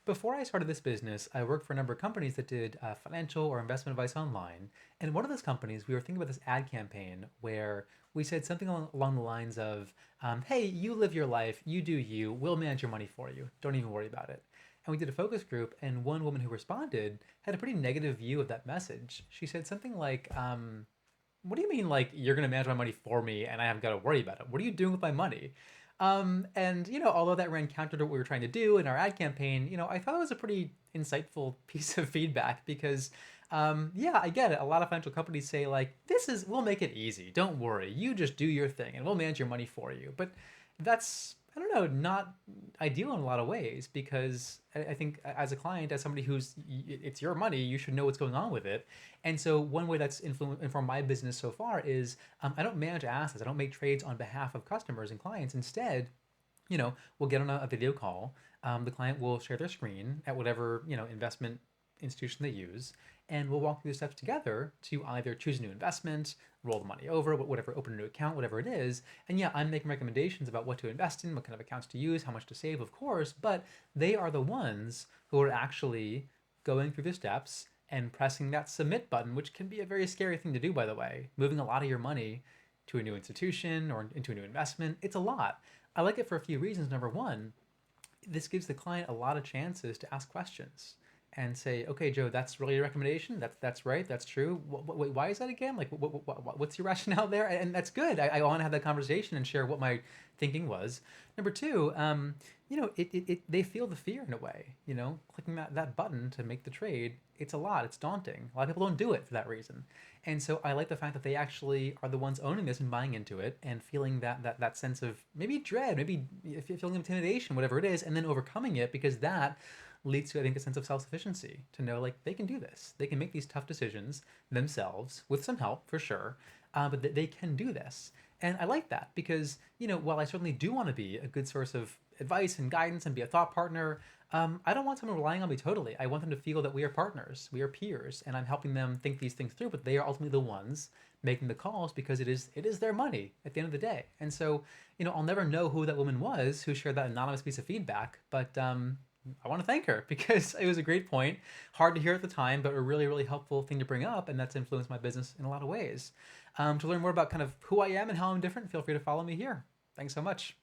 Before I started this business, I worked for a number of companies that did financial or investment advice online. And one of those companies, we were thinking about this ad campaign where we said something along the lines of, hey, you live your life, you do you, we'll manage your money for you. Don't even worry about it. And we did a focus group, and one woman who responded had a pretty negative view of that message. She said something like, what do you mean, like, you're going to manage my money for me and I haven't got to worry about it? What are you doing with my money? And, although that ran counter to what we were trying to do in our ad campaign, I thought it was a pretty insightful piece of feedback because, yeah, I get it. A lot of financial companies say, like, we'll make it easy. Don't worry. You just do your thing and we'll manage your money for you. But that's, I don't know, not ideal in a lot of ways because I think as a client, as somebody it's your money, you should know what's going on with it. And so one way that's informed my business so far is I don't manage assets. I don't make trades on behalf of customers and clients. Instead, we'll get on a video call. The client will share their screen at whatever, investment institution they use, and we'll walk through the steps together to either choose a new investment, roll the money over, whatever, open a new account, whatever it is. And yeah, I'm making recommendations about what to invest in, what kind of accounts to use, how much to save, of course, but they are the ones who are actually going through the steps and pressing that submit button, which can be a very scary thing to do, by the way. Moving a lot of your money to a new institution or into a new investment, it's a lot. I like it for a few reasons. Number one, this gives the client a lot of chances to ask questions and say, okay, Joe, that's really your recommendation. That's right. That's true. Wait, why is that again? Like, what's your rationale there? And that's good. I want to have that conversation and share what my thinking was. Number two, they feel the fear in a way. Clicking that button to make the trade, it's a lot. It's daunting. A lot of people don't do it for that reason. And so I like the fact that they actually are the ones owning this and buying into it and feeling that sense of maybe dread, maybe feeling intimidation, whatever it is, and then overcoming it because that leads to, I think, a sense of self-sufficiency to know like they can do this. They can make these tough decisions themselves with some help for sure, but they can do this. And I like that because, while I certainly do want to be a good source of advice and guidance and be a thought partner, I don't want someone relying on me totally. I want them to feel that we are partners, we are peers, and I'm helping them think these things through. But they are ultimately the ones making the calls because it is their money at the end of the day. And so, I'll never know who that woman was who shared that anonymous piece of feedback, but I want to thank her because it was a great point. Hard to hear at the time, but a really, really helpful thing to bring up, and that's influenced my business in a lot of ways. To learn more about kind of who I am and how I'm different, feel free to follow me here. Thanks so much.